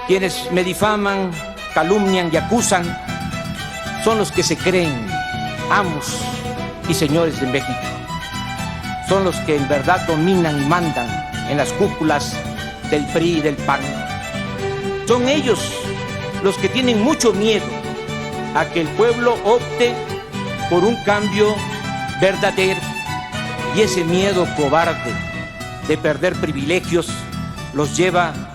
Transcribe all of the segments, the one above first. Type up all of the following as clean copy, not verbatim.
Quienes me difaman, calumnian y acusan son los que se creen amos y señores de México. Son los que en verdad dominan y mandan en las cúpulas del PRI y del PAN. Son ellos los que tienen mucho miedo a que el pueblo opte por un cambio verdadero, y ese miedo cobarde de perder privilegios los lleva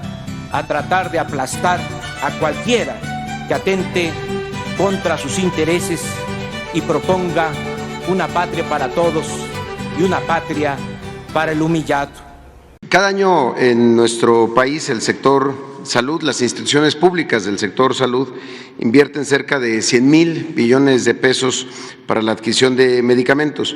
a tratar de aplastar a cualquiera que atente contra sus intereses y proponga una patria para todos y una patria para el humillado. Cada año en nuestro país el sector salud, las instituciones públicas del sector salud invierten cerca de 100,000 billones de pesos para la adquisición de medicamentos.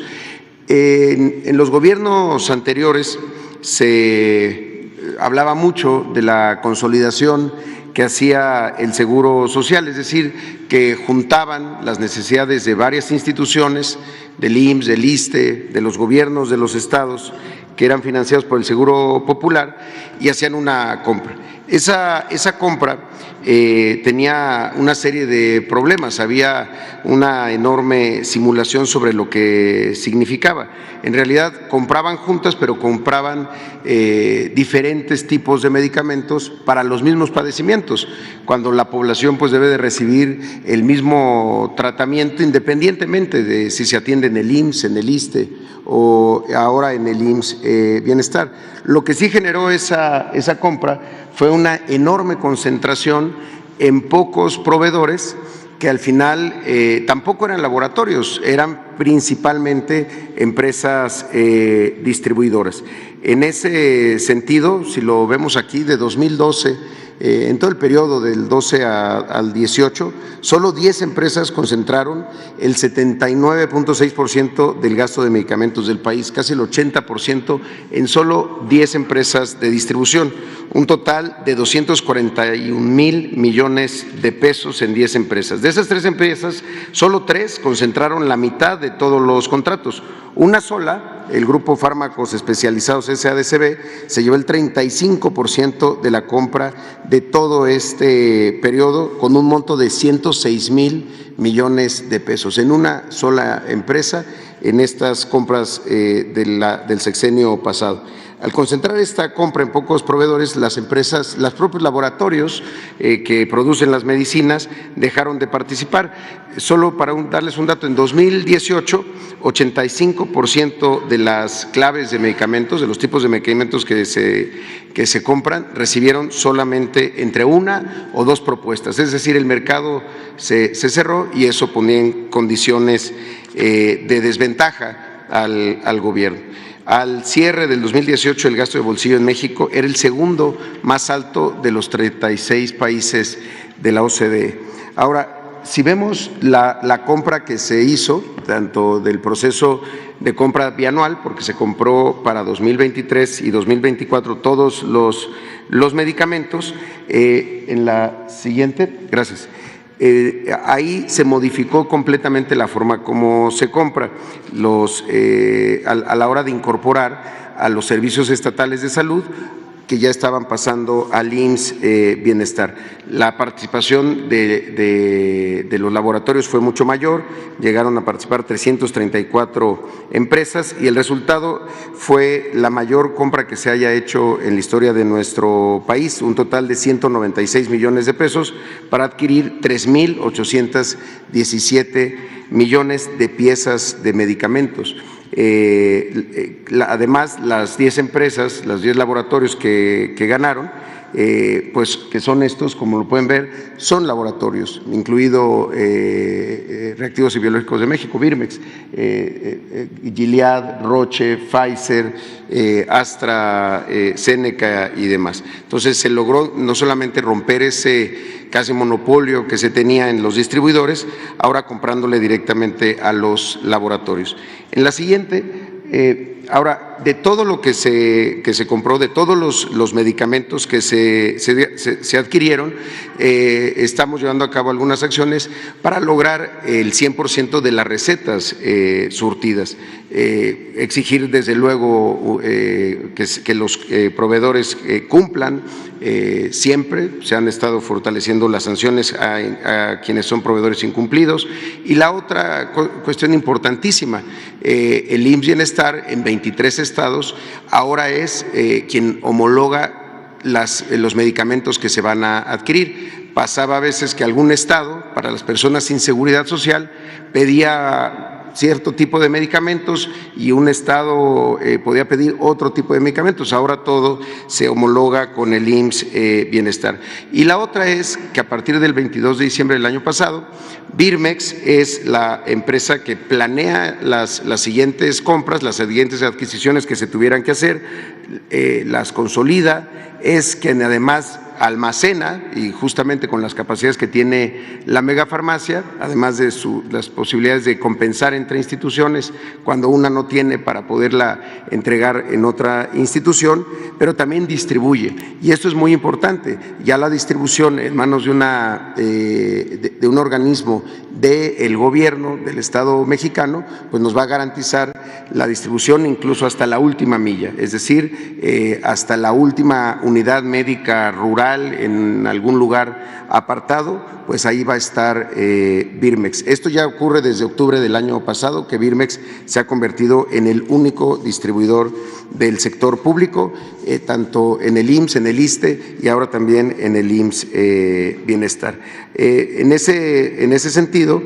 En los gobiernos anteriores se hablaba mucho de la consolidación que hacía el Seguro Social, es decir, que juntaban las necesidades de varias instituciones, del IMSS, del ISSSTE, de los gobiernos de los estados, que eran financiados por el Seguro Popular, y hacían una compra. Esa compra tenía una serie de problemas, había una enorme simulación sobre lo que significaba. En realidad compraban juntas, pero compraban diferentes tipos de medicamentos para los mismos padecimientos, cuando la población pues debe de recibir el mismo tratamiento independientemente de si se atiende en el IMSS, en el ISSSTE o ahora en el IMSS Bienestar. Lo que sí generó esa compra fue una enorme concentración en pocos proveedores que al final tampoco eran laboratorios, eran principalmente empresas distribuidoras. En ese sentido, si lo vemos aquí, de 2012, en todo el periodo del 12 al 18, solo 10 empresas concentraron el 79.6% del gasto de medicamentos del país, casi el 80% en solo 10 empresas de distribución, un total de 241,000 millones de pesos en 10 empresas. De esas 3 empresas, solo 3 concentraron la mitad de todos los contratos. Una sola, el Grupo Fármacos Especializados SADCB, se llevó el 35% de la compra de todo este periodo, con un monto de 106,000 millones de pesos en una sola empresa en estas compras del sexenio pasado. Al concentrar esta compra en pocos proveedores, las empresas, los propios laboratorios que producen las medicinas dejaron de participar. Solo para darles un dato, en 2018, 85% de las claves de medicamentos, de los tipos de medicamentos que se compran, recibieron solamente entre 1 o 2 propuestas. Es decir, el mercado se cerró y eso ponía en condiciones de desventaja al gobierno. Al cierre del 2018, el gasto de bolsillo en México era el segundo más alto de los 36 países de la OCDE. Ahora, si vemos la compra que se hizo, tanto del proceso de compra bianual, porque se compró para 2023 y 2024 todos los medicamentos, en la siguiente, gracias. Ahí se modificó completamente la forma como se compra a la hora de incorporar a los servicios estatales de salud que ya estaban pasando al IMSS Bienestar. La participación de los laboratorios fue mucho mayor, llegaron a participar 334 empresas y el resultado fue la mayor compra que se haya hecho en la historia de nuestro país, un total de 196 millones de pesos para adquirir 3,817 millones de piezas de medicamentos. Además, las 10 empresas, los 10 laboratorios que ganaron, pues que son estos, como lo pueden ver, son laboratorios, incluido Reactivos y Biológicos de México, Birmex, Gilead, Roche, Pfizer, AstraZeneca y demás. Entonces se logró no solamente romper ese casi monopolio que se tenía en los distribuidores, ahora comprándole directamente a los laboratorios. En la siguiente Ahora, de todo lo que se compró, de todos los medicamentos que se adquirieron, estamos llevando a cabo algunas acciones para lograr el 100% de las recetas surtidas. Exigir, desde luego, que los proveedores cumplan siempre. Se han estado fortaleciendo las sanciones a quienes son proveedores incumplidos. Y la otra cuestión importantísima, el IMSS Bienestar en 23 estados ahora es quien homologa los medicamentos que se van a adquirir. Pasaba a veces que algún estado, para las personas sin seguridad social, pedía cierto tipo de medicamentos y un estado podía pedir otro tipo de medicamentos. Ahora todo se homologa con el IMSS Bienestar. Y la otra es que a partir del 22 de diciembre del año pasado, Birmex es la empresa que planea las siguientes compras, las siguientes adquisiciones que se tuvieran que hacer, las consolida, es quien además almacena, y justamente con las capacidades que tiene la megafarmacia, además de las posibilidades de compensar entre instituciones cuando una no tiene para poderla entregar en otra institución, pero también distribuye. Y esto es muy importante. Ya la distribución en manos de un organismo del gobierno del Estado mexicano, pues nos va a garantizar la distribución incluso hasta la última milla, es decir, hasta la última unidad médica rural en algún lugar apartado, pues ahí va a estar Birmex. Esto ya ocurre desde octubre del año pasado, que Birmex se ha convertido en el único distribuidor del sector público, tanto en el IMSS, en el ISSSTE y ahora también en el IMSS Bienestar. En ese sentido,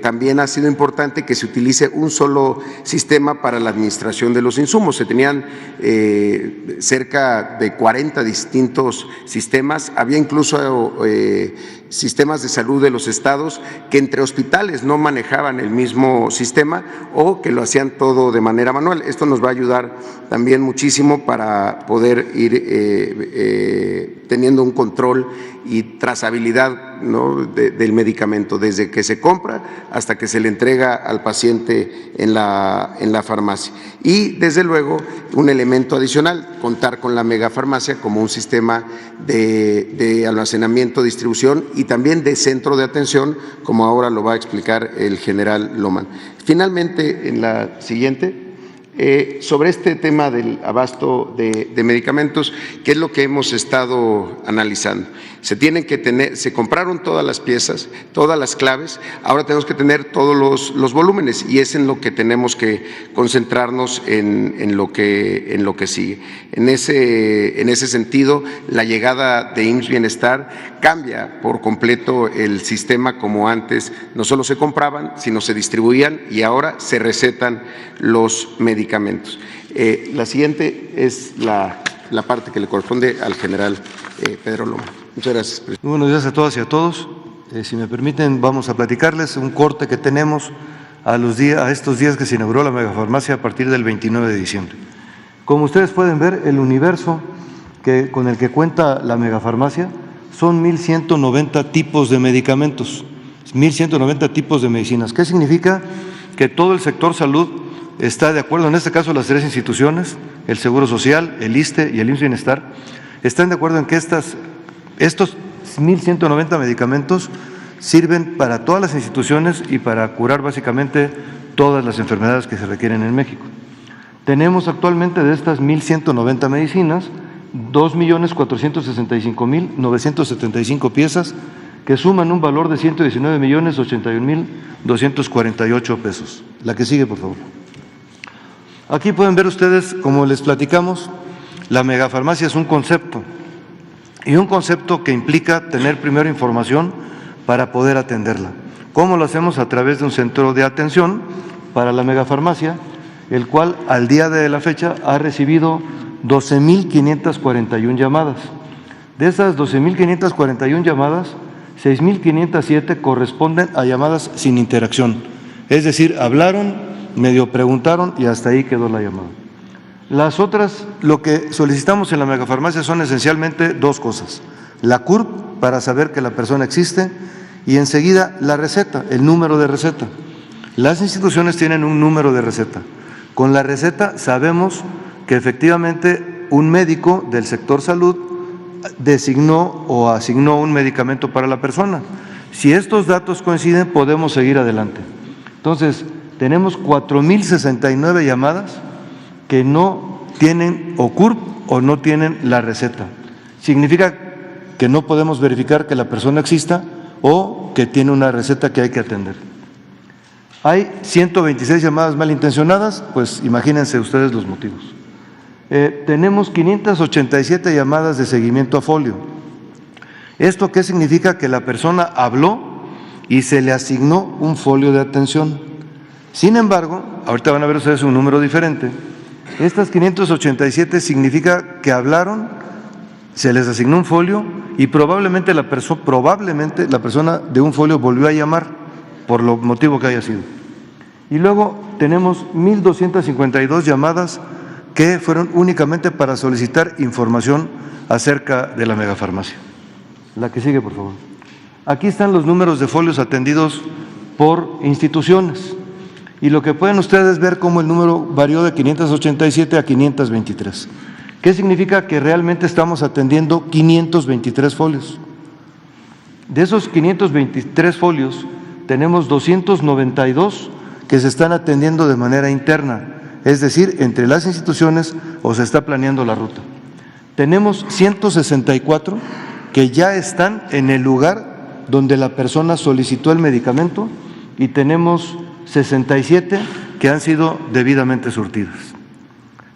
también ha sido importante que se utilice un solo sistema para la administración de los insumos. Se tenían cerca de 40 distintos sistemas, había incluso sistemas de salud de los estados que entre hospitales no manejaban el mismo sistema o que lo hacían todo de manera manual. Esto nos va a ayudar también muchísimo para poder ir teniendo un control y trazabilidad, ¿no?, del medicamento, desde que se compra hasta que se le entrega al paciente en la farmacia. Y desde luego un elemento adicional, contar con la megafarmacia como un sistema de almacenamiento, distribución y también de centro de atención, como ahora lo va a explicar el general Loman. Finalmente, en la siguiente, sobre este tema del abasto de medicamentos, ¿qué es lo que hemos estado analizando? Se compraron todas las piezas, todas las claves, ahora tenemos que tener todos los volúmenes y es en lo que tenemos que concentrarnos en lo que sigue. En ese sentido, la llegada de IMSS Bienestar cambia por completo el sistema. Como antes no solo se compraban, sino se distribuían y ahora se recetan los medicamentos. La siguiente es la parte que le corresponde al general Pedro Loma. Muchas gracias, presidente. Muy buenos días a todas y a todos. Si me permiten, vamos a platicarles un corte que tenemos a estos días que se inauguró la megafarmacia a partir del 29 de diciembre. Como ustedes pueden ver, el universo con el que cuenta la megafarmacia son 1,190 tipos de medicamentos, 1,190 tipos de medicinas. ¿Qué significa? Que todo el sector salud está de acuerdo, en este caso las tres instituciones, el Seguro Social, el ISSSTE y el IMSS Bienestar, están de acuerdo en que estos 1,190 medicamentos sirven para todas las instituciones y para curar básicamente todas las enfermedades que se requieren en México. Tenemos actualmente de estas 1,190 medicinas 2,465,975 piezas que suman un valor de 119,081,248 pesos. La que sigue, por favor. Aquí pueden ver ustedes, como les platicamos, la megafarmacia es un concepto y un concepto que implica tener primero información para poder atenderla. ¿Cómo lo hacemos? A través de un centro de atención para la megafarmacia, el cual al día de la fecha ha recibido 12,541 llamadas. De esas 12,541 llamadas, 6,507 corresponden a llamadas sin interacción, es decir, hablaron, medio preguntaron y hasta ahí quedó la llamada. Las otras, lo que solicitamos en la megafarmacia son esencialmente dos cosas: la CURP para saber que la persona existe y enseguida la receta, el número de receta. Las instituciones tienen un número de receta. Con la receta sabemos que efectivamente un médico del sector salud designó o asignó un medicamento para la persona. Si estos datos coinciden, podemos seguir adelante. Entonces, tenemos 4,069 llamadas que no tienen o CURP o no tienen la receta. Significa que no podemos verificar que la persona exista o que tiene una receta que hay que atender. Hay 126 llamadas malintencionadas, pues imagínense ustedes los motivos. Tenemos 587 llamadas de seguimiento a folio. ¿Esto qué significa? Que la persona habló y se le asignó un folio de atención. Sin embargo, ahorita van a ver ustedes un número diferente. Estas 587 significa que hablaron, se les asignó un folio y probablemente la persona de un folio volvió a llamar por lo motivo que haya sido. Y luego tenemos 1,252 llamadas que fueron únicamente para solicitar información acerca de la megafarmacia. La que sigue, por favor. Aquí están los números de folios atendidos por instituciones y lo que pueden ustedes ver cómo el número varió de 587 a 523. ¿Qué significa? Que realmente estamos atendiendo 523 folios. De esos 523 folios, tenemos 292 que se están atendiendo de manera interna, es decir, entre las instituciones o se está planeando la ruta. Tenemos 164 que ya están en el lugar donde la persona solicitó el medicamento y tenemos 67 que han sido debidamente surtidas.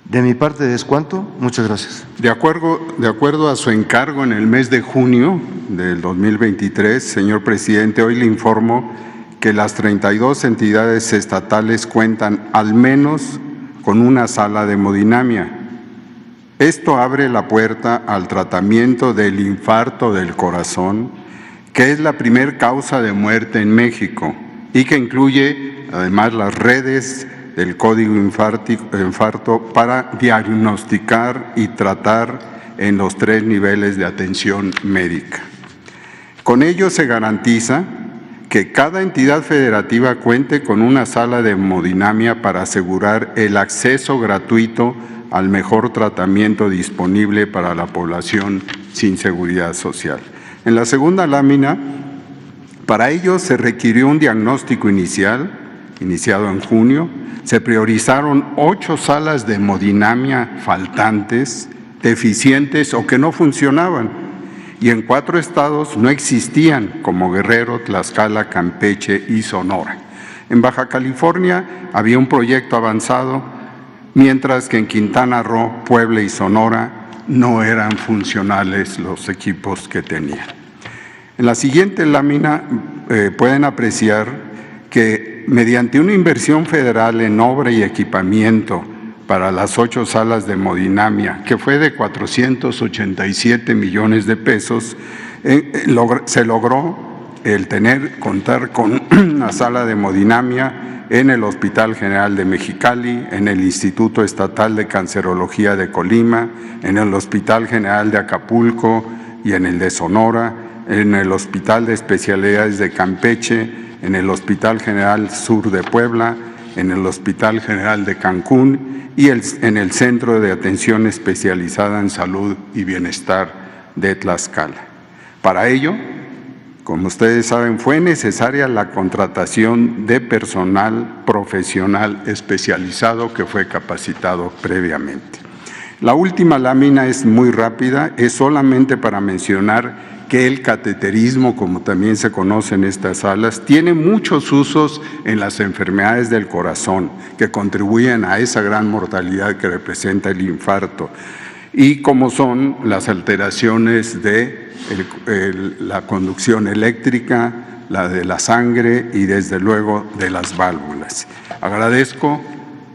De mi parte es cuanto. Muchas gracias. De acuerdo a su encargo en el mes de junio del 2023, señor presidente, hoy le informo que las 32 entidades estatales cuentan al menos con una sala de hemodinamia. Esto abre la puerta al tratamiento del infarto del corazón, que es la primer causa de muerte en México y que incluye además las redes del código infarto para diagnosticar y tratar en los 3 niveles de atención médica. Con ello se garantiza que cada entidad federativa cuente con una sala de hemodinamia para asegurar el acceso gratuito al mejor tratamiento disponible para la población sin seguridad social. En la segunda lámina, para ello se requirió un diagnóstico iniciado en junio, se priorizaron 8 salas de hemodinamia faltantes, deficientes o que no funcionaban, y en 4 estados no existían, como Guerrero, Tlaxcala, Campeche y Sonora. En Baja California había un proyecto avanzado, mientras que en Quintana Roo, Puebla y Sonora no eran funcionales los equipos que tenían. En la siguiente lámina pueden apreciar que mediante una inversión federal en obra y equipamiento para las 8 salas de hemodinamia, que fue de 487 millones de pesos, se logró contar con una sala de hemodinamia en el Hospital General de Mexicali, en el Instituto Estatal de Cancerología de Colima, en el Hospital General de Acapulco y en el de Sonora, en el Hospital de Especialidades de Campeche, en el Hospital General Sur de Puebla, en el Hospital General de Cancún y en el Centro de Atención Especializada en Salud y Bienestar de Tlaxcala. Para ello, como ustedes saben, fue necesaria la contratación de personal profesional especializado que fue capacitado previamente. La última lámina es muy rápida, es solamente para mencionar que el cateterismo, como también se conoce en estas salas, tiene muchos usos en las enfermedades del corazón que contribuyen a esa gran mortalidad que representa el infarto, y como son las alteraciones de la conducción eléctrica, la de la sangre y desde luego de las válvulas. Agradezco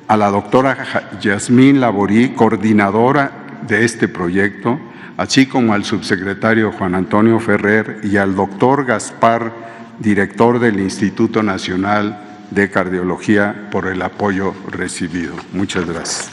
a la doctora Yasmín Laborí, coordinadora de este proyecto, así como al subsecretario Juan Antonio Ferrer y al doctor Gaspar, director del Instituto Nacional de Cardiología, por el apoyo recibido. Muchas gracias.